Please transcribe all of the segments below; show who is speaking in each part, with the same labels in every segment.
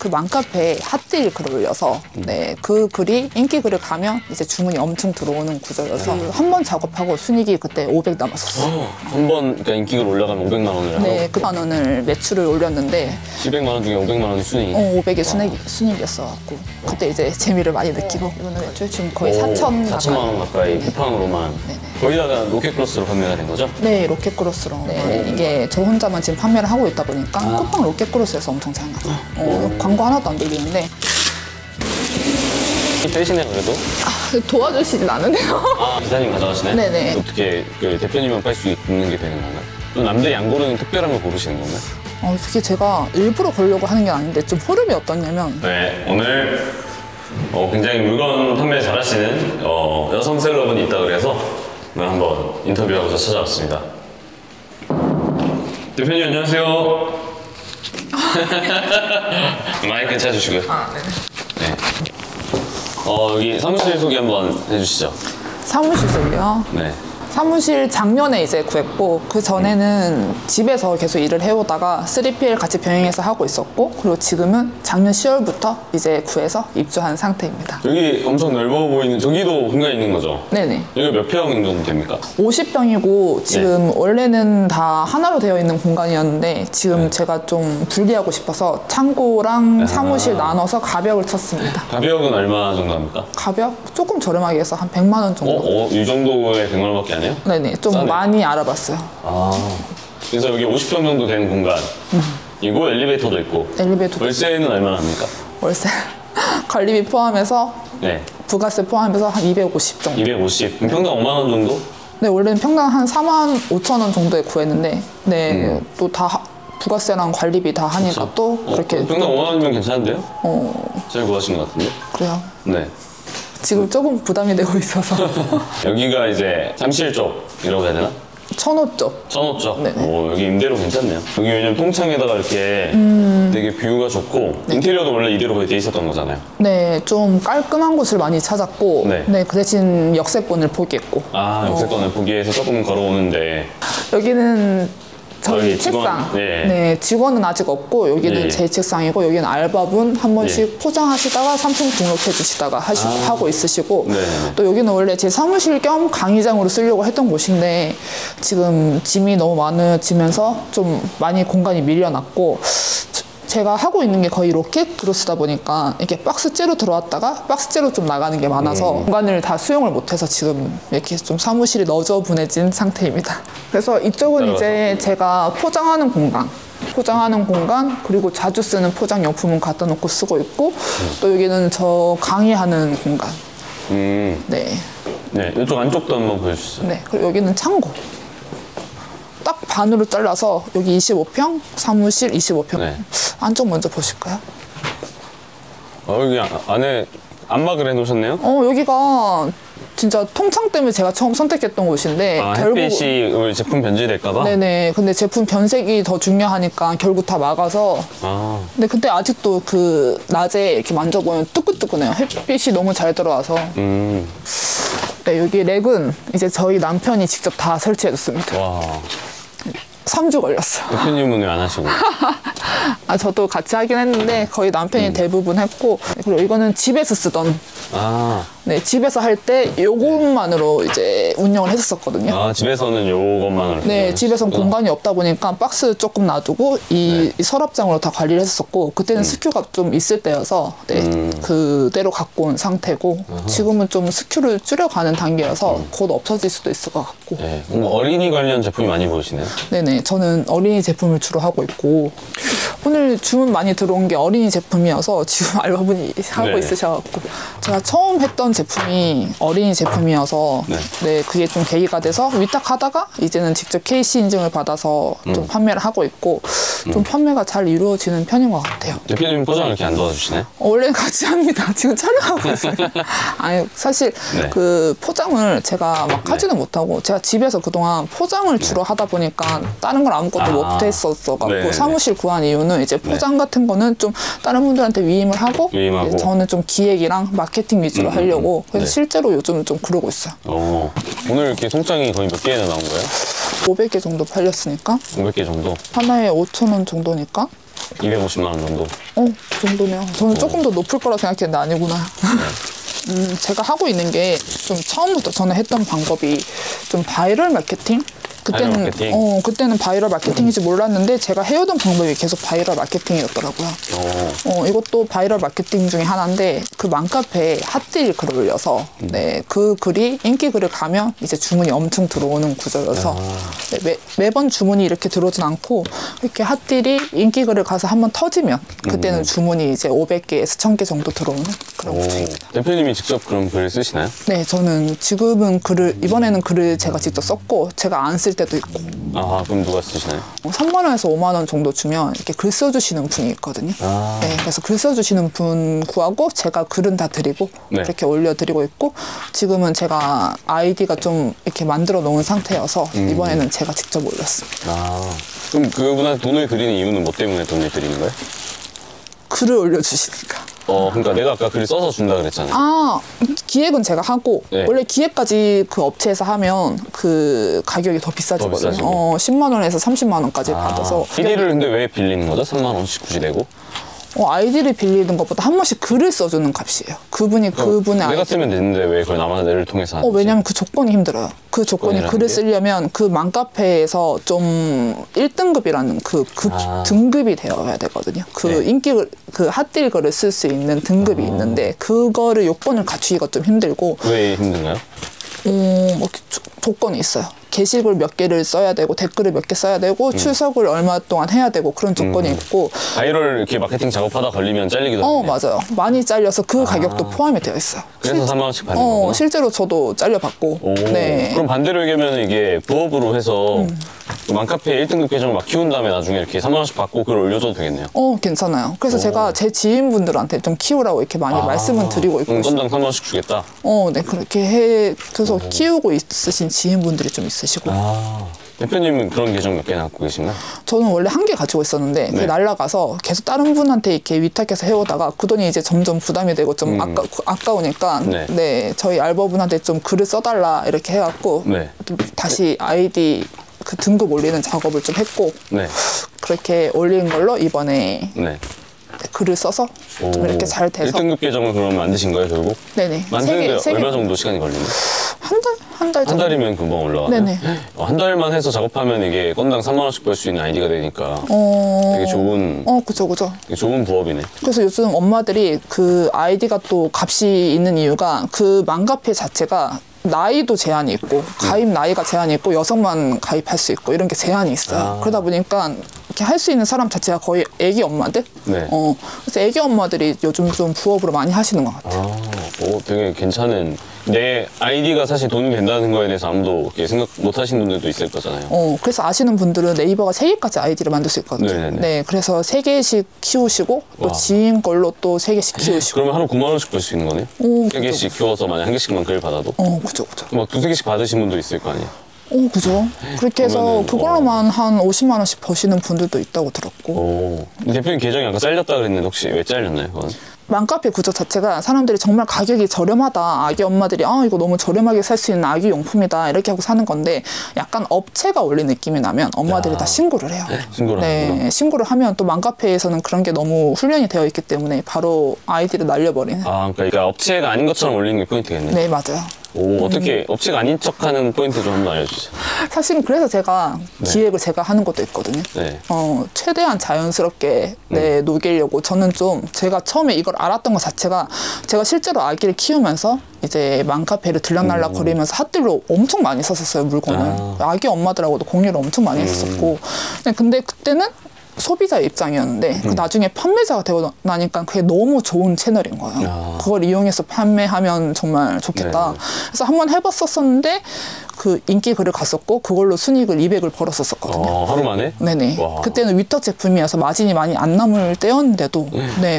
Speaker 1: 그 맘카페에 핫딜 글을 올려서 네, 그 글이 인기 글을 가면 이제 주문이 엄청 들어오는 구조여서 한 번 작업하고 순이익이 그때 500 남았었어요.
Speaker 2: 한 번 그러니까 인기글 올라가면 500만 원을
Speaker 1: 네,
Speaker 2: 하고?
Speaker 1: 그 만 원을 매출을 올렸는데
Speaker 2: 700만 원 중에 500만 원이 순이익?
Speaker 1: 500이 순이익이었어갖고 그때 이제 재미를 많이 느끼고 이거는 매출 지금 거의 4천만
Speaker 2: 원 가까이 쿠팡으로만 거기다가 로켓크로스로 판매가 된 거죠?
Speaker 1: 네, 로켓크로스로. 네, 이게 저 혼자만 지금 판매를 하고 있다 보니까 쿠팡 로켓크로스에서 엄청 잘 나가요. 광고 하나도 안 들리는데
Speaker 2: 세시네요 그래도?
Speaker 1: 도와주시진 않으네요.
Speaker 2: 기사님 가져가시네?
Speaker 1: 네네.
Speaker 2: 어떻게 그 대표님만 빨 수 있는 게 되는 건가요? 또 남들이 안 고르는 특별한 걸 고르시는 건가요?
Speaker 1: 그게 제가 일부러 고르려고 하는 게 아닌데 좀 흐름이 어떠냐면
Speaker 2: 네, 오늘 굉장히 물건 판매 잘하시는 여성 셀러분이 있다 그래서 오늘 한번 인터뷰하고서 찾아왔습니다. 대표님 안녕하세요. 마이크 찾으시고요. 네. 여기 사무실 소개 한번 해주시죠.
Speaker 1: 사무실 소개요?
Speaker 2: 네.
Speaker 1: 사무실 작년에 이제 구했고 그 전에는 집에서 계속 일을 해오다가 3PL 같이 병행해서 하고 있었고 그리고 지금은 작년 10월부터 이제 구해서 입주한 상태입니다.
Speaker 2: 여기 엄청 넓어 보이는 저기도 공간이 있는 거죠?
Speaker 1: 네네.
Speaker 2: 여기 몇 평 정도 됩니까?
Speaker 1: 50평이고 지금 원래는 다 하나로 되어 있는 공간이었는데 지금 제가 좀 분리하고 싶어서 창고랑 사무실 나눠서 가벽을 쳤습니다.
Speaker 2: 가벽은 얼마 정도 합니까?
Speaker 1: 가벽? 조금 저렴하게 해서 한 100만 원 정도.
Speaker 2: 이 정도에 100만 원밖에 안 해요?
Speaker 1: 네네, 좀
Speaker 2: 싸네.
Speaker 1: 많이 알아봤어요.
Speaker 2: 그래서 여기 50평 정도 되는 공간이고 엘리베이터도 있고
Speaker 1: 엘리베이터
Speaker 2: 월세는 얼마나 합니까?
Speaker 1: 월세 관리비 포함해서
Speaker 2: 네.
Speaker 1: 부가세 포함해서 한 250 정도.
Speaker 2: 250. 그럼 평당 5만 원 정도?
Speaker 1: 네, 원래는 평당 한 4만 5천 원 정도에 구했는데 네, 또 다 부가세랑 관리비 다 하니까
Speaker 2: 그쵸?
Speaker 1: 또 그렇게
Speaker 2: 평당 5만 원이면 괜찮은데요? 잘 구하신 것 같은데?
Speaker 1: 그래요.
Speaker 2: 네.
Speaker 1: 지금 조금 부담이 되고 있어서
Speaker 2: 여기가 이제 잠실 쪽이라고 해야 되나?
Speaker 1: 천호 쪽.
Speaker 2: 천호 쪽?
Speaker 1: 네네.
Speaker 2: 여기 임대료 괜찮네요. 여기 왜냐면 통창에다가 이렇게 되게 뷰가 좋고 인테리어도 원래 이대로 거의 돼 있었던 거잖아요.
Speaker 1: 네, 좀 깔끔한 곳을 많이 찾았고
Speaker 2: 네.
Speaker 1: 그 대신 역세권을 포기했고
Speaker 2: 역세권을 포기해서 조금 걸어오는데
Speaker 1: 여기는 저희
Speaker 2: 직원,
Speaker 1: 책상.
Speaker 2: 예.
Speaker 1: 네, 직원은 아직 없고 여기는
Speaker 2: 예.
Speaker 1: 제 책상이고 여기는 알바분 한 번씩 포장하시다가 상품 등록해 주시다가 하고 있으시고
Speaker 2: 네.
Speaker 1: 또 여기는 원래 제 사무실 겸 강의장으로 쓰려고 했던 곳인데 지금 짐이 너무 많아지면서 좀 많이 공간이 밀려났고 제가 하고 있는 게 거의 로켓 크로스다 보니까 이렇게 박스째로 들어왔다가 박스째로 좀 나가는 게 많아서 공간을 다 수용을 못해서 지금 이렇게 좀 사무실이 너저분해진 상태입니다. 그래서 이쪽은 이제 제가 포장하는 공간 그리고 자주 쓰는 포장용품은 갖다 놓고 쓰고 있고 또 여기는 저 강의하는 공간. 네.
Speaker 2: 네, 이쪽 안쪽도 한번 보여주시죠.
Speaker 1: 네, 그리고 여기는 창고. 딱 반으로 잘라서 여기 25평, 사무실 25평.
Speaker 2: 네.
Speaker 1: 안쪽 먼저 보실까요?
Speaker 2: 여기 안에 안막을 해놓으셨네요?
Speaker 1: 여기가 진짜 통창 때문에 제가 처음 선택했던 곳인데
Speaker 2: 햇빛이 우리 제품 변질될까봐?
Speaker 1: 네네. 근데 제품 변색이 더 중요하니까 결국 다 막아서 근데 아직도 그 낮에 이렇게 만져보면 뜨끈뜨끈해요. 햇빛이 너무 잘 들어와서 네, 여기 렉은 이제 저희 남편이 직접 다 설치해줬습니다.
Speaker 2: 와.
Speaker 1: 3주 걸렸어요.
Speaker 2: 대표님은 왜 안 하시고?
Speaker 1: 저도 같이 하긴 했는데 거의 남편이 대부분 했고 그리고 이거는 집에서 쓰던 네, 집에서 할 때 요것만으로 이제 운영을 했었거든요.
Speaker 2: 집에서는 요것만으로?
Speaker 1: 네, 집에서는 공간이 없다 보니까 박스 조금 놔두고 이 서랍장으로 다 관리를 했었고 그때는 스큐가 좀 있을 때여서 그대로 갖고 온 상태고 지금은 좀 스큐를 줄여가는 단계여서 곧 없어질 수도 있을 것 같고.
Speaker 2: 네, 어린이 관련 제품이 많이 보이시네요?
Speaker 1: 네네, 저는 어린이 제품을 주로 하고 있고 오늘 주문 많이 들어온 게 어린이 제품이어서 지금 알바분이 하고 있으셔갖고 제가 처음 했던 제품이 어린이 제품이어서 네, 그게 좀 계기가 돼서 위탁하다가 이제는 직접 KC 인증을 받아서 좀 판매를 하고 있고 좀 판매가 잘 이루어지는 편인 것 같아요.
Speaker 2: 대표님 포장 이렇게 안 도와주시나요?
Speaker 1: 원래 같이 합니다. 지금 촬영하고 있어요. 아니 사실 그 포장을 제가 막 하지는 못하고 제가 집에서 그동안 포장을 주로 하다 보니까 다른 걸 아무것도 못했었어갖고 사무실 구한 이유는 이제 포장 같은 거는 좀 다른 분들한테 위임을 하고 저는 좀 기획이랑 마케팅 위주로 하려고 그래서 실제로 요즘은 좀 그러고 있어요.
Speaker 2: 오늘 이렇게 송장이 거의 몇 개나 나온 거예요?
Speaker 1: 500개 정도 팔렸으니까
Speaker 2: 500개 정도?
Speaker 1: 하나에 5,000원 정도니까
Speaker 2: 250만 원 정도.
Speaker 1: 그 정도네요. 저는 조금 더 높을 거라 생각했는데 아니구나. 제가 하고 있는 게 좀 처음부터 저는 했던 방법이 좀 바이럴 마케팅?
Speaker 2: 바이럴 마케팅?
Speaker 1: 그때는 바이럴 마케팅인지 몰랐는데 제가 해오던 방법이 계속 바이럴 마케팅이었더라고요. 이것도 바이럴 마케팅 중에 하나인데 그 맘카페에 핫딜 글을 올려서 네, 그 글이 인기 글을 가면 이제 주문이 엄청 들어오는 구조여서 네, 매번 주문이 이렇게 들어오진 않고 이렇게 핫딜이 인기 글을 가서 한번 터지면 그때는 주문이 이제 500개에서 1000개 정도 들어오는 그런 구조입니다.
Speaker 2: 대표님이 직접 그럼 글을 쓰시나요?
Speaker 1: 네, 저는 지금은 이번에는 글을 제가 직접 썼고 제가 안 쓸 때도 있고.
Speaker 2: 아, 그럼 누가 쓰시나요?
Speaker 1: 3만 원에서 5만 원 정도 주면 이렇게 글 써주시는 분이 있거든요. 네, 그래서 글 써주시는 분 구하고 제가 글은 다 드리고
Speaker 2: 네.
Speaker 1: 이렇게 올려드리고 있고 지금은 제가 아이디가 좀 이렇게 만들어 놓은 상태여서 이번에는 제가 직접 올렸습니다.
Speaker 2: 그럼 그분한테 돈을 드리는 이유는 뭐 때문에 돈을 드리는 거예요?
Speaker 1: 글을 올려주시니까.
Speaker 2: 그러니까 내가 아까 글을 써서 준다 그랬잖아요.
Speaker 1: 기획은 제가 하고
Speaker 2: 네.
Speaker 1: 원래 기획까지 그 업체에서 하면 그 가격이 더 비싸지거든요.
Speaker 2: 더 비싸지고.
Speaker 1: 10만 원에서 30만 원까지 받아서.
Speaker 2: PD를 근데 왜 빌리는 거죠? 3만 원씩 굳이 내고?
Speaker 1: 아이디를 빌리는 것보다 한 번씩 글을 써주는 값이에요. 그분이 그분의
Speaker 2: 내가
Speaker 1: 아이디.
Speaker 2: 쓰면 되는데 왜 그걸 나를 통해서 하는지?
Speaker 1: 왜냐면 그 조건이 힘들어요. 그 조건이
Speaker 2: 조건이라는
Speaker 1: 글을
Speaker 2: 게?
Speaker 1: 쓰려면 그 맘카페에서 좀 1등급이라는 그 등급이 되어야 되거든요. 그
Speaker 2: 네.
Speaker 1: 인기 그 핫딜 글을 쓸 수 있는 등급이 있는데 그거를 요건을 갖추기가 좀 힘들고.
Speaker 2: 왜 힘든가요?
Speaker 1: 뭐 조건이 있어요. 게시글 몇 개를 써야 되고 댓글을 몇 개 써야 되고 출석을 얼마 동안 해야 되고 그런 조건이 있고.
Speaker 2: 바이럴 이렇게 마케팅 작업하다 걸리면 잘리기도 하네요.
Speaker 1: 맞아요. 많이 잘려서 그 가격도 포함이 되어 있어요.
Speaker 2: 그래서 3만 원씩 받는 거구나.
Speaker 1: 실제로 저도 잘려받고. 네.
Speaker 2: 그럼 반대로 얘기하면 이게 부업으로 해서 그 맘카페 1등급 계정을 막 키운 다음에 나중에 이렇게 3만 원씩 받고 그걸 올려줘도 되겠네요.
Speaker 1: 괜찮아요. 그래서 제가 제 지인분들한테 좀 키우라고 이렇게 많이 말씀은 드리고 있고.
Speaker 2: 건당 3만 원씩 주겠다?
Speaker 1: 네. 그렇게 그래서 키우고 있으신 지인분들이 좀 있으시고.
Speaker 2: 대표님은 그런 계정 몇 개나 갖고 계신가요?
Speaker 1: 저는 원래 한 개 가지고 있었는데 그게 날라가서 계속 다른 분한테 이렇게 위탁해서 해오다가 그 돈이 이제 점점 부담이 되고 좀 아까우니까
Speaker 2: 네.
Speaker 1: 저희 알바분한테 좀 글을 써달라 이렇게 해갖고
Speaker 2: 네.
Speaker 1: 다시 아이디 그 등급 올리는 작업을 좀 했고
Speaker 2: 네.
Speaker 1: 그렇게 올린 걸로 이번에
Speaker 2: 네.
Speaker 1: 글을 써서 좀 이렇게 잘 돼서
Speaker 2: 1등급 계정을 그럼 만드신 거예요, 결국?
Speaker 1: 네네.
Speaker 2: 만드는데
Speaker 1: 세 개.
Speaker 2: 얼마 정도 시간이 걸리나요?
Speaker 1: 한 달
Speaker 2: 한
Speaker 1: 정도.
Speaker 2: 달이면 금방 올라가나요?
Speaker 1: 네네.
Speaker 2: 한 달만 해서 작업하면 이게 건당 3만 원씩 벌 수 있는 아이디가 되니까 되게 좋은
Speaker 1: 그죠.
Speaker 2: 되게 좋은 부업이네.
Speaker 1: 그래서 요즘 엄마들이 그 아이디가 또 값이 있는 이유가 그 맘카페 자체가 나이도 제한이 있고 가입 나이가 제한이 있고 여성만 가입할 수 있고 이런 게 제한이 있어요. 그러다 보니까 이렇게 할 수 있는 사람 자체가 거의 애기 엄마들.
Speaker 2: 네.
Speaker 1: 그래서 애기 엄마들이 요즘 좀 부업으로 많이 하시는 것 같아요.
Speaker 2: 되게 괜찮은. 내 아이디가 사실 돈이 된다는 거에 대해서 아무도 이렇게 생각 못 하시는 분들도 있을 거잖아요.
Speaker 1: 그래서 아시는 분들은 네이버가 3개까지 아이디를 만들 수 있거든요.
Speaker 2: 네네네.
Speaker 1: 네, 그래서 3개씩 키우시고 또 지인 걸로 또 3개씩 키우시고.
Speaker 2: 그러면 하루 9만 원씩 벌 수 있는 거네요?
Speaker 1: 그죠.
Speaker 2: 3개씩 키워서 만약 1개씩만 글 받아도?
Speaker 1: 그죠.
Speaker 2: 막 2-3개씩 받으신 분도 있을 거 아니에요?
Speaker 1: 그죠. 그렇게 해서
Speaker 2: 그러면은,
Speaker 1: 그걸로만 한 50만 원씩 버시는 분들도 있다고 들었고.
Speaker 2: 대표님 계정이 아까 잘렸다 그랬는데 혹시 왜 잘렸나요, 그건?
Speaker 1: 맘카페 구조 자체가 사람들이 정말 가격이 저렴하다. 아기 엄마들이 이거 너무 저렴하게 살 수 있는 아기 용품이다. 이렇게 하고 사는 건데 약간 업체가 올린 느낌이 나면 엄마들이 다 신고를 해요.
Speaker 2: 신고를 하는구나.
Speaker 1: 신고를 하면 또 맘카페에서는 그런 게 너무 훈련이 되어 있기 때문에 바로 아이디를 날려버리는.
Speaker 2: 그러니까 업체가 아닌 것처럼 올리는 게 포인트겠네.
Speaker 1: 네, 맞아요.
Speaker 2: 어떻게 업체가 아닌 척하는 포인트 좀 한번 알려주세요.
Speaker 1: 사실은 그래서 제가 기획을 제가 하는 것도 있거든요.
Speaker 2: 네.
Speaker 1: 최대한 자연스럽게 녹이려고 저는 좀 제가 처음에 이걸 알았던 것 자체가 제가 실제로 아기를 키우면서 이제 맘카페를 들락날락 거리면서 핫딜로 엄청 많이 썼었어요, 물건을. 아기 엄마들하고도 공유를 엄청 많이 했었고. 근데 그때는 소비자 입장이었는데 나중에 판매자가 되고 나니까 그게 너무 좋은 채널인 거예요. 그걸 이용해서 판매하면 정말 좋겠다. 그래서 한번 해봤었는데 그 인기 글을 갔었고 그걸로 순이익을 200을 벌었었거든요.
Speaker 2: 하루 만에?
Speaker 1: 네네.
Speaker 2: 와.
Speaker 1: 그때는 위탁 제품이어서 마진이 많이 안 남을 때였는데도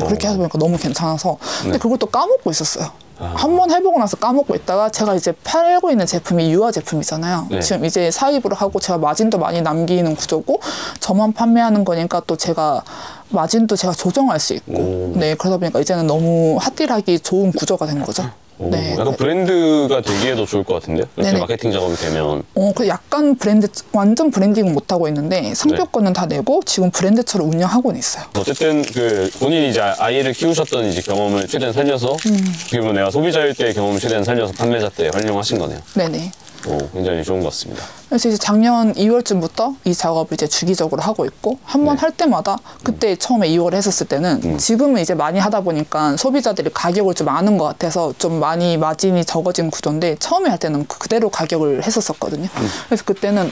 Speaker 1: 그렇게 하다 보니까 너무 괜찮아서 근데 그걸 또 까먹고 있었어요. 한 번 해보고 나서 까먹고 있다가 제가 이제 팔고 있는 제품이 유아 제품이잖아요. 지금 이제 사입으로 하고 제가 마진도 많이 남기는 구조고 저만 판매하는 거니까 또 제가 마진도 제가 조정할 수 있고 그러다 보니까 이제는 너무 핫딜하기 좋은 구조가 된 거죠.
Speaker 2: 오,
Speaker 1: 네.
Speaker 2: 약간 브랜드가 되기에도 좋을 것 같은데요? 이렇게
Speaker 1: 네네.
Speaker 2: 마케팅 작업이 되면.
Speaker 1: 그 약간 브랜드, 완전 브랜딩은 못하고 있는데, 상표권은 다 내고, 지금 브랜드처럼 운영하고는 있어요.
Speaker 2: 어쨌든 그 본인이 이제 아이를 키우셨던 이제 경험을 최대한 살려서 어떻게 보면 내가 소비자일 때의 경험을 최대한 살려서 판매자 때 활용하신 거네요.
Speaker 1: 네네.
Speaker 2: 오, 굉장히 좋은 것 같습니다.
Speaker 1: 그래서 이제 작년 2월쯤부터 이 작업을 이제 주기적으로 하고 있고, 한 번
Speaker 2: 네.
Speaker 1: 할 때마다, 그때 처음에 2월에 했었을 때는, 지금은 이제 많이 하다 보니까 소비자들이 가격을 좀 아는 것 같아서 좀 많이 마진이 적어진 구조인데, 처음에 할 때는 그대로 가격을 했었거든요. 그래서 그때는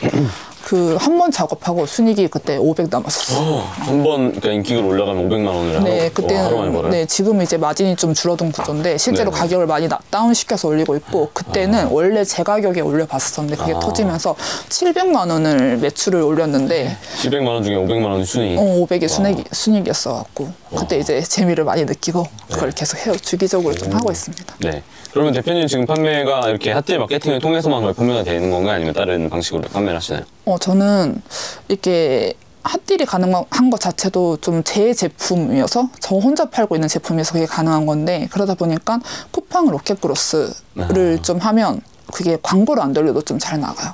Speaker 1: 그 한 번 작업하고 순이익이 그때 500 남았었어요.
Speaker 2: 한번 그러니까 인기글 올라가면 500만 원을
Speaker 1: 네,
Speaker 2: 하루 만에 벌어요?
Speaker 1: 그때는 네, 지금은 이제 마진이 좀 줄어든 구조인데 실제로
Speaker 2: 네네.
Speaker 1: 가격을 많이 다운 시켜서 올리고 있고 그때는 원래 제 가격에 올려봤었는데 그게 터지면서 700만 원을 매출을 올렸는데
Speaker 2: 700만 원 중에 500만 원이 순이익.
Speaker 1: 500이 순이익이었어 갖고 그때 이제 재미를 많이 느끼고 그걸 계속 주기적으로 좀 하고 있습니다.
Speaker 2: 네. 그러면 대표님 지금 판매가 이렇게 핫딜 마케팅을 통해서만 판매가 되는 건가요? 아니면 다른 방식으로 판매를 하시나요?
Speaker 1: 저는 이렇게 핫딜이 가능한 것 자체도 좀 제 제품이어서 저 혼자 팔고 있는 제품이어서 그게 가능한 건데 그러다 보니까 쿠팡 로켓그로스를 좀 하면 그게 광고를 안 돌려도 좀 잘 나가요.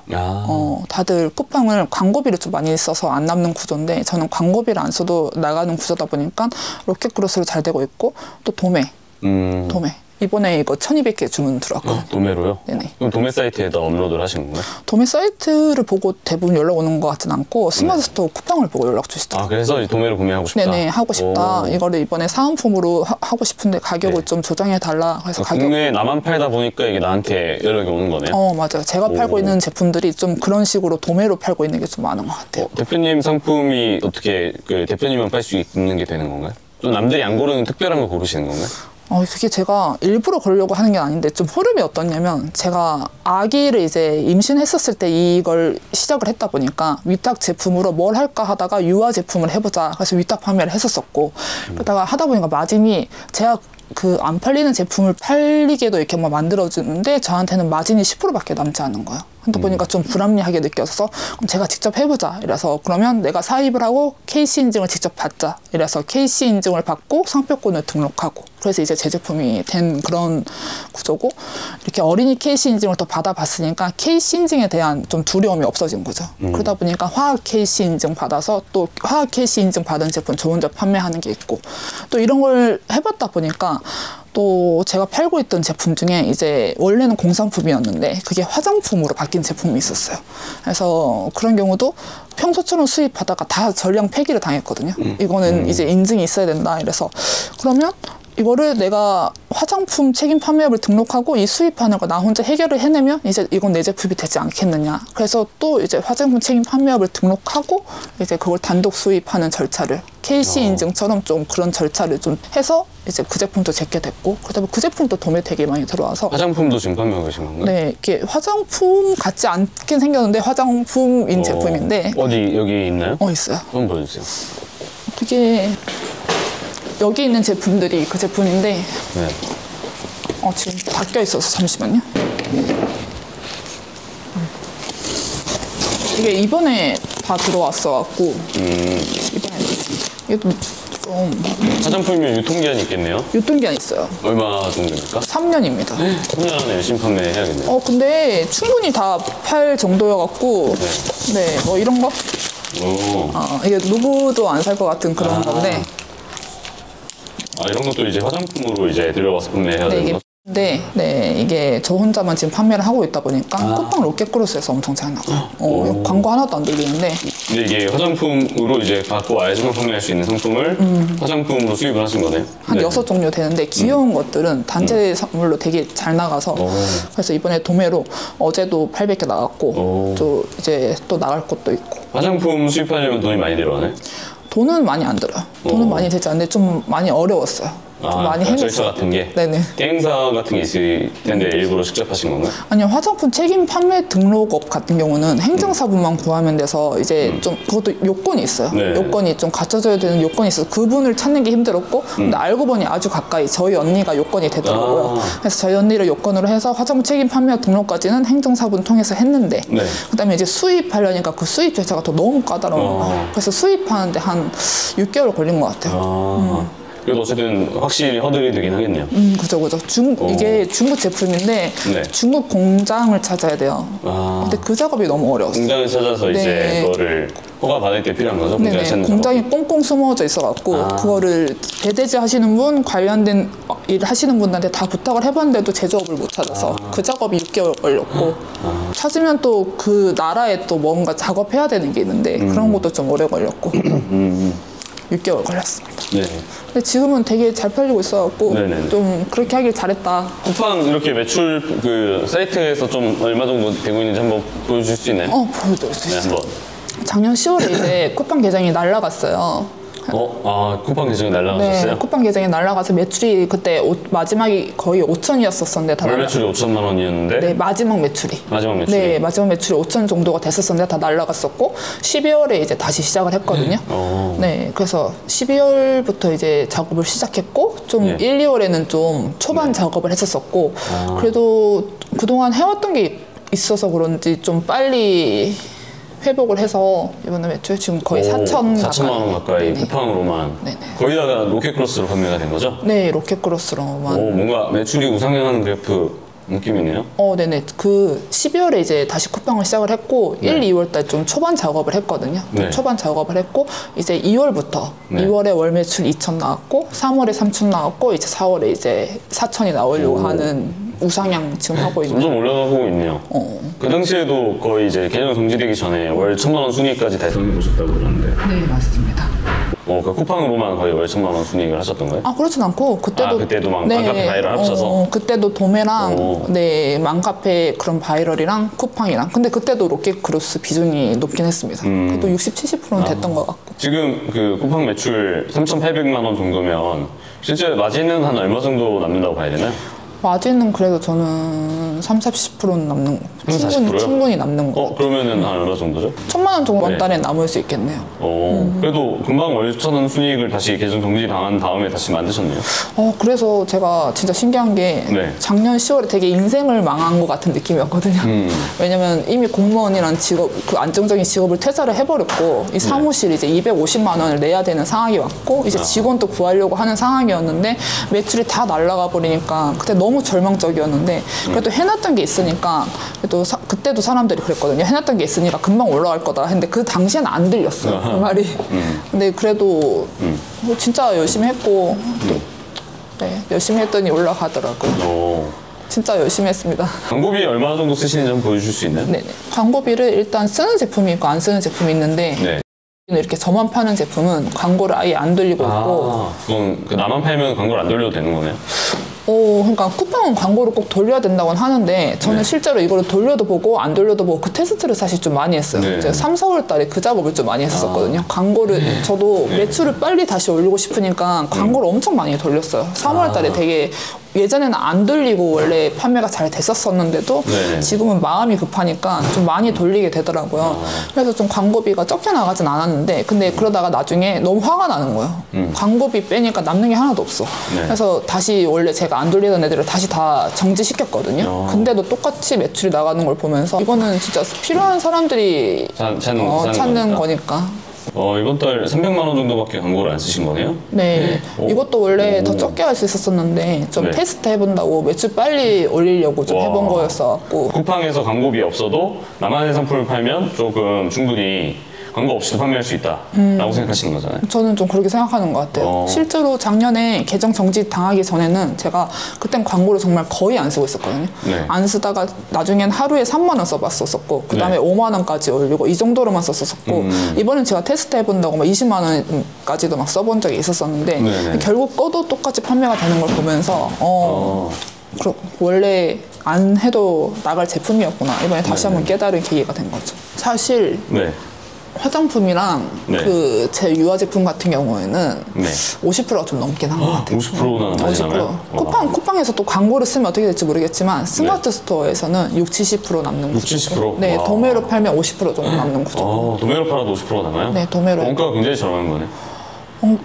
Speaker 1: 다들 쿠팡을 광고비를 좀 많이 써서 안 남는 구조인데 저는 광고비를 안 써도 나가는 구조다 보니까 로켓그로스로 잘 되고 있고 또 도매. 이번에 이거 1200개 주문 들어왔거든요.
Speaker 2: 도매로요?
Speaker 1: 네네.
Speaker 2: 그럼 도매 사이트에다 업로드를 하신 건가요?
Speaker 1: 도매 사이트를 보고 대부분 연락 오는 것 같진 않고 스마트 스토어 쿠팡을 보고 연락 주시더라고요.
Speaker 2: 그래서 도매로 구매하고 싶다?
Speaker 1: 네네, 하고 싶다.
Speaker 2: 오.
Speaker 1: 이거를 이번에 사은품으로 하고 싶은데 가격을 좀 조정해달라. 그래서
Speaker 2: 국내에 나만 팔다 보니까 이게 나한테 연락이 오는 거네요?
Speaker 1: 맞아요. 제가 팔고 있는 제품들이 좀 그런 식으로 도매로 팔고 있는 게 좀 많은 것 같아요.
Speaker 2: 대표님 상품이 어떻게 그 대표님만 팔 수 있는 게 되는 건가요? 좀 남들이 안 고르는 특별한 거 고르시는 건가요?
Speaker 1: 그게 제가 일부러 그러려고 하는 게 아닌데 좀 흐름이 어떻냐면 제가 아기를 이제 임신했었을 때 이걸 시작을 했다 보니까 위탁 제품으로 뭘 할까 하다가 유아 제품을 해보자. 그래서 위탁 판매를 했었었고 그러다가 하다 보니까 마진이 제가 그 안 팔리는 제품을 팔리게도 이렇게 뭐 만들어주는데 저한테는 마진이 10%밖에 남지 않은 거예요. 그러다 보니까 좀 불합리하게 느껴서 그럼 제가 직접 해보자. 이래서 그러면 내가 사입을 하고 KC 인증을 직접 받자. 이래서 KC 인증을 받고 상표권을 등록하고 그래서 이제 제 제품이 된 그런 구조고 이렇게 어린이 KC 인증을 또 받아봤으니까 KC 인증에 대한 좀 두려움이 없어진 거죠. 그러다 보니까 화학 KC 인증 받아서 또 화학 KC 인증 받은 제품 저 혼자 판매하는 게 있고 또 이런 걸 해봤다 보니까 또 제가 팔고 있던 제품 중에 이제 원래는 공산품이었는데 그게 화장품으로 바뀐 제품이 있었어요. 그래서 그런 경우도 평소처럼 수입하다가 다 전량 폐기를 당했거든요. 이거는 이제 인증이 있어야 된다. 이래서 그러면 이거를 내가 화장품 책임 판매업을 등록하고 이 수입하는 거 나 혼자 해결을 해내면 이제 이건 내 제품이 되지 않겠느냐. 그래서 또 이제 화장품 책임 판매업을 등록하고 이제 그걸 단독 수입하는 절차를 KC 인증처럼 좀 그런 절차를 좀 해서 이제 그 제품도 제게 됐고 그다음에 그 제품도 도매 되게 많이 들어와서
Speaker 2: 화장품도 지금 판매하고 계신 건가요?
Speaker 1: 네, 이렇게 화장품 같지 않긴 생겼는데 화장품인 제품인데
Speaker 2: 어디 여기 있나요?
Speaker 1: 있어요.
Speaker 2: 한번 보여주세요.
Speaker 1: 그게 여기 있는 제품들이 그 제품인데
Speaker 2: 네.
Speaker 1: 지금 바뀌어 있어서 잠시만요. 이게 이번에 다 들어왔어 갖고 이번에 이게 좀
Speaker 2: 화장품이면 유통기한이 있겠네요?
Speaker 1: 유통기한 있어요.
Speaker 2: 얼마 정도입니까?
Speaker 1: 3년입니다.
Speaker 2: 3년 안에 열심히 판매해야겠네요.
Speaker 1: 근데 충분히 다 팔 정도여갖고 네, 뭐 이런 거 이게 누구도 안 살 것 같은 그런 건데
Speaker 2: 이런 것도 이제 화장품으로 이제 들어가서 판매해야 되는 거?
Speaker 1: 네, 이게 저 혼자만 지금 판매를 하고 있다 보니까 쿠팡 로켓그로스에서 엄청 잘 나가요. 광고 하나도 안 들리는데.
Speaker 2: 근데 이게 화장품으로 이제 갖고 와야지만 판매할 수 있는 상품을 화장품으로 수입을 하신 거네요?
Speaker 1: 한 6종류 되는데 귀여운 것들은 단체 선물로 되게 잘 나가서 그래서 이번에 도매로 어제도 800개 나갔고 또 이제 또 나갈 것도 있고.
Speaker 2: 화장품 수입하려면 돈이 많이 들어가나요?
Speaker 1: 돈은 많이 안 들어요. 돈은 많이 되지 않는데 좀 많이 어려웠어요. 좀 많이
Speaker 2: 절차
Speaker 1: 해냈어요.
Speaker 2: 같은 게?
Speaker 1: 네네.
Speaker 2: 게임사 같은 게 있을 텐데 일부러 직접 하신 건가요?
Speaker 1: 아니요, 화장품 책임 판매 등록업 같은 경우는 행정사분만 구하면 돼서 이제 좀 그것도 요건이 있어요.
Speaker 2: 네.
Speaker 1: 요건이 좀 갖춰져야 되는 요건이 있어서 그분을 찾는 게 힘들었고 근데 알고 보니 아주 가까이 저희 언니가 요건이 되더라고요. 그래서 저희 언니를 요건으로 해서 화장품 책임 판매 등록까지는 행정사분 통해서 했는데 그다음에 이제 수입하려니까 그 수입 절차가 더 너무 까다로운 거예요. 그래서 수입하는데 한 6개월 걸린 것 같아요.
Speaker 2: 그래도 어쨌든 확실히 허들이 되긴 하겠네요.
Speaker 1: 그죠. 이게 중국 제품인데
Speaker 2: 네.
Speaker 1: 중국 공장을 찾아야 돼요.
Speaker 2: 아.
Speaker 1: 근데 그 작업이 너무 어려웠어요.
Speaker 2: 공장을 찾아서 이제
Speaker 1: 네.
Speaker 2: 그거를 허가 받을 때 필요한 거죠? 공장을
Speaker 1: 네네.
Speaker 2: 찾는
Speaker 1: 공장이 꽁꽁 숨어져 있어갖고
Speaker 2: 아.
Speaker 1: 그거를 배대지 하시는 분 관련된 일 하시는 분들한테 다 부탁을 해봤는데도 제조업을 못 찾아서 그 작업이 6개월 걸렸고 찾으면 또 그 나라에 또 뭔가 작업해야 되는 게 있는데 그런 것도 좀 오래 걸렸고 6개월 걸렸습니다.
Speaker 2: 네.
Speaker 1: 근데 지금은 되게 잘 팔리고 있어갖고
Speaker 2: 네네네.
Speaker 1: 좀 그렇게 하길 잘했다.
Speaker 2: 쿠팡 이렇게 매출 그 사이트에서 좀 얼마 정도 되고 있는지 한번 보여줄 수 있나요?
Speaker 1: 보여드릴 수
Speaker 2: 네,
Speaker 1: 있어요.
Speaker 2: 한번.
Speaker 1: 작년 10월에 이제 쿠팡 계정이 날라갔어요.
Speaker 2: 쿠팡 계정이 날라가셨어요?
Speaker 1: 네, 쿠팡 계정이 날라가서 매출이 그때 마지막이 거의 5천이었었는데 다
Speaker 2: 월 매출이 5천만 원이었는데
Speaker 1: 네, 마지막 매출이.
Speaker 2: 마지막 매출이
Speaker 1: 네, 마지막 매출이 5천 정도가 됐었는데 다 날라갔었고 12월에 이제 다시 시작을 했거든요. 네, 그래서 12월부터 이제 작업을 시작했고 좀
Speaker 2: 네.
Speaker 1: 1, 2월에는 좀 초반 작업을 했었었고 그래도 그동안 해왔던 게 있어서 그런지 좀 빨리 회복을 해서 이번에 매출 지금 거의 4천만
Speaker 2: 원 가까이 쿠팡으로만
Speaker 1: 네네.
Speaker 2: 거의 다 로켓크로스로 판매가 된 거죠?
Speaker 1: 네, 로켓크로스로만.
Speaker 2: 뭔가 매출이 우상향하는 그래프 느낌이네요.
Speaker 1: 네네. 그 12월에 이제 다시 쿠팡을 시작을 했고
Speaker 2: 네.
Speaker 1: 1, 2월 달 좀 초반 작업을 했거든요.
Speaker 2: 네.
Speaker 1: 초반 작업을 했고 이제 2월부터
Speaker 2: 네.
Speaker 1: 2월에 월 매출 2천 나왔고 3월에 3천 나왔고 이제 4월에 이제 4천이 나오려고 하는 우상향 지금 하고 있는.
Speaker 2: 점점 올라가고 있네요. 그 당시에도 거의 이제 개념 정지되기 전에 월 1,000만 원 순이익까지 달성해 보셨다고 그러는데.
Speaker 1: 네, 맞습니다.
Speaker 2: 그 쿠팡으로만 거의 월 1,000만 원 순이익을 하셨던 거예요?
Speaker 1: 그렇진 않고 그때도
Speaker 2: 그때도 막 맘카페 바이럴 합쳐서?
Speaker 1: 그때도 도매랑 네, 맘카페 그런 바이럴이랑 쿠팡이랑 근데 그때도 로켓크로스 비중이 높긴 했습니다. 그래도 60, 70%는 됐던 것 같고.
Speaker 2: 지금 그 쿠팡 매출 3,800만 원 정도면 실제 마진은 한 얼마 정도 남는다고 봐야 되나요?
Speaker 1: 마진은 그래도 저는 30, 40%는 남는 거.
Speaker 2: 30, 40%요?
Speaker 1: 충분히 남는 거.
Speaker 2: 그러면은 한 얼마 정도죠?
Speaker 1: 1,000만 원 정도
Speaker 2: 네.
Speaker 1: 한 달에 남을 수 있겠네요.
Speaker 2: 그래도 금방 월 1,000원 순이익을 다시 계정 정지 당한 다음에 다시 만드셨네요.
Speaker 1: 그래서 제가 진짜 신기한 게
Speaker 2: 네.
Speaker 1: 작년 10월에 되게 인생을 망한 것 같은 느낌이었거든요. 왜냐면 이미 공무원이란 직업, 그 안정적인 직업을 퇴사를 해버렸고 이 사무실 이제 250만 원을 내야 되는 상황이 왔고 이제 직원도 구하려고 하는 상황이었는데 매출이 다 날아가 버리니까 그때 너무 절망적이었는데 그래도 해놨던 게 있으니까 그래도 그때도 사람들이 그랬거든요. 해놨던 게 있으니까 금방 올라갈 거다 했는데 그 당시에는 안 들렸어요. 그 말이. 근데 그래도 진짜 열심히 했고 네, 열심히 했더니 올라가더라고요. 진짜 열심히 했습니다.
Speaker 2: 광고비 얼마 정도 쓰시는지 한번 보여줄 수 있나요?
Speaker 1: 네네. 광고비를 일단 쓰는 제품이 있고 안 쓰는 제품이 있는데
Speaker 2: 네.
Speaker 1: 이렇게 저만 파는 제품은 광고를 아예 안 돌리고 있고
Speaker 2: 그건 나만 팔면 광고를 안 돌려도 되는 거네요?
Speaker 1: 그러니까 쿠팡은 광고를 꼭 돌려야 된다고는 하는데 저는
Speaker 2: 네.
Speaker 1: 실제로 이거를 돌려도 보고 안 돌려도 보고 그 테스트를 사실 좀 많이 했어요.
Speaker 2: 네.
Speaker 1: 이제 3, 4월 달에 그 작업을 좀 많이 했었거든요. 광고를 저도 매출을 빨리 다시 올리고 싶으니까 광고를 엄청 많이 돌렸어요. 3월 달에 되게 예전에는 안 돌리고 원래 판매가 잘 됐었었는데도
Speaker 2: 네.
Speaker 1: 지금은 마음이 급하니까 좀 많이 돌리게 되더라고요. 그래서 좀 광고비가 적게 나가진 않았는데 근데 그러다가 나중에 너무 화가 나는 거예요. 광고비 빼니까 남는 게 하나도 없어.
Speaker 2: 네.
Speaker 1: 그래서 다시 원래 제가 안 돌리던 애들을 다시 다 정지시켰거든요. 근데도 똑같이 매출이 나가는 걸 보면서 이거는 진짜 필요한 사람들이 찾는 거니까.
Speaker 2: 이번 달 300만 원 정도밖에 광고를 안 쓰신 거네요?
Speaker 1: 네. 이것도 원래 더 적게 할 수 있었었는데 좀
Speaker 2: 네.
Speaker 1: 테스트 해본다고 매출 빨리 올리려고 좀 해본 거였어갖고
Speaker 2: 쿠팡에서 광고비 없어도 나만의 상품을 팔면 조금 충분히 광고 없이도 판매할 수 있다라고 생각하시는 거잖아요.
Speaker 1: 저는 좀 그렇게 생각하는 것 같아요. 실제로 작년에 계정 정지 당하기 전에는 제가 그땐 광고를 정말 거의 안 쓰고 있었거든요.
Speaker 2: 네.
Speaker 1: 안 쓰다가 나중엔 하루에 3만 원 써봤었고 그 다음에
Speaker 2: 네.
Speaker 1: 5만 원까지 올리고 이 정도로만 썼었고 이번엔 제가 테스트 해본다고 막 20만 원까지도 막 써본 적이 있었었는데
Speaker 2: 네네.
Speaker 1: 결국 꺼도 똑같이 판매가 되는 걸 보면서 원래 안 해도 나갈 제품이었구나. 이번에 다시 한번 깨달은 계기가 된 거죠. 사실
Speaker 2: 네.
Speaker 1: 화장품이랑
Speaker 2: 네.
Speaker 1: 그 제 유화 제품 같은 경우에는
Speaker 2: 네.
Speaker 1: 50%가 좀 넘긴 한 것 같아요.
Speaker 2: 50%나 많이 나가요?
Speaker 1: 쿠팡에서 또 광고를 쓰면 어떻게 될지 모르겠지만 스마트 스토어에서는 60, 70% 남는 구조.
Speaker 2: 60%?
Speaker 1: 네,
Speaker 2: 와.
Speaker 1: 도매로 팔면 50% 정도 남는 구조.
Speaker 2: 도매로 팔아도 50%가 남아요?
Speaker 1: 네, 도매로.
Speaker 2: 원가가 굉장히 저렴한 거네.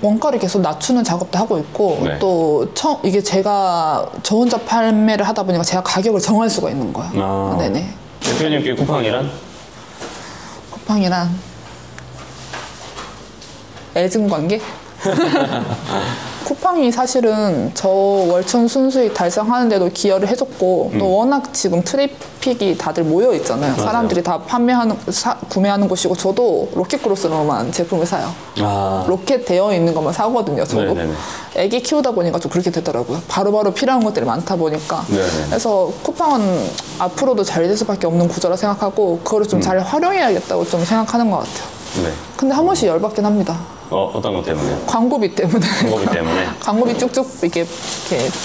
Speaker 1: 원가를 계속 낮추는 작업도 하고 있고
Speaker 2: 네.
Speaker 1: 또 이게 제가 저 혼자 판매를 하다 보니까 제가 가격을 정할 수가 있는 거예요. 네네.
Speaker 2: 대표님께 쿠팡이란?
Speaker 1: 쿠팡이란 애증 관계? 쿠팡이 사실은 저 월천 순수익 달성하는데도 기여를 해줬고 또 워낙 지금 트래픽이 다들 모여 있잖아요.
Speaker 2: 맞아요.
Speaker 1: 사람들이 다 구매하는 곳이고 저도 로켓그로스로만 제품을 사요. 로켓 되어 있는 것만 사거든요. 저도.
Speaker 2: 네네네.
Speaker 1: 애기 키우다 보니까 좀 그렇게 되더라고요. 바로바로 필요한 것들이 많다 보니까.
Speaker 2: 네네.
Speaker 1: 그래서 쿠팡은 앞으로도 잘 될 수밖에 없는 구조라 생각하고 그거를 좀 잘 활용해야겠다고 좀 생각하는 것 같아요.
Speaker 2: 네.
Speaker 1: 근데 한 번씩 열받긴 합니다.
Speaker 2: 어떤 것 때문에요?
Speaker 1: 광고비 때문에.
Speaker 2: 광고비 때문에?
Speaker 1: 광고비 쭉쭉 이렇게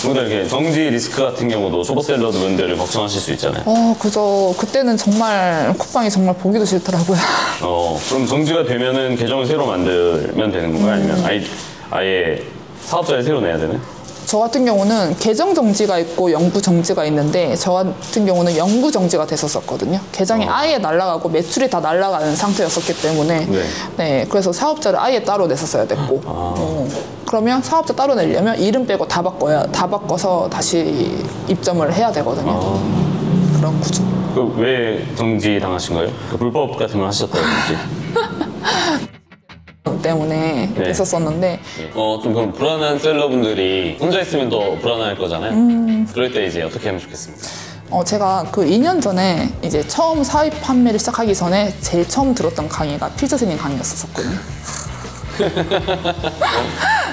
Speaker 2: 뭔가 이렇게 정지 리스크 같은 경우도 초보셀러분들을 걱정하실 수 있잖아요.
Speaker 1: 그죠. 그때는 정말 쿠팡이 정말 보기도 싫더라고요.
Speaker 2: 그럼 정지가 되면은 계정을 새로 만들면 되는 건가요? 아니면 아예 사업자를 새로 내야 되나요?
Speaker 1: 저 같은 경우는 계정 정지가 있고 영구 정지가 있는데 저 같은 경우는 영구 정지가 됐었거든요. 계정이 아예 날아가고 매출이 다 날아가는 상태였었기 때문에 네, 그래서 사업자를 아예 따로 냈었어야 됐고 그러면 사업자 따로 내려면 이름 빼고 다 바꿔서 다시 입점을 해야 되거든요. 그런 구조.
Speaker 2: 왜 정지 당하신 거예요? 불법 같은 걸 하셨다든지?
Speaker 1: 때문에
Speaker 2: 네.
Speaker 1: 했었었는데
Speaker 2: 좀 그럼 불안한 셀러분들이 혼자 있으면 더 불안할 거잖아요. 그럴 때 이제 어떻게 하면 좋겠습니까?
Speaker 1: 제가 그 2년 전에 이제 처음 사입 판매를 시작하기 전에 제일 처음 들었던 강의가 필자스님 강의였었거든요.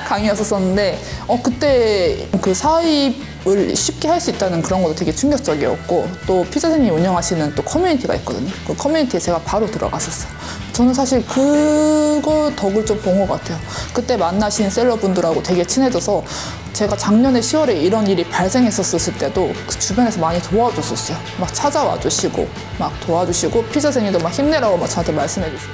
Speaker 1: 강의였었는데 그때 그 사입을 쉽게 할 수 있다는 그런 것도 되게 충격적이었고 또 피자생이 운영하시는 또 커뮤니티가 있거든요. 그 커뮤니티에 제가 바로 들어갔었어요. 저는 사실 그거 덕을 좀 본 것 같아요. 그때 만나신 셀러분들하고 되게 친해져서 제가 작년에 10월에 이런 일이 발생했었을 때도 그 주변에서 많이 도와줬었어요. 막 찾아와 주시고 막 도와주시고 피자생이도 막 힘내라고 막 저한테 말씀해 주시고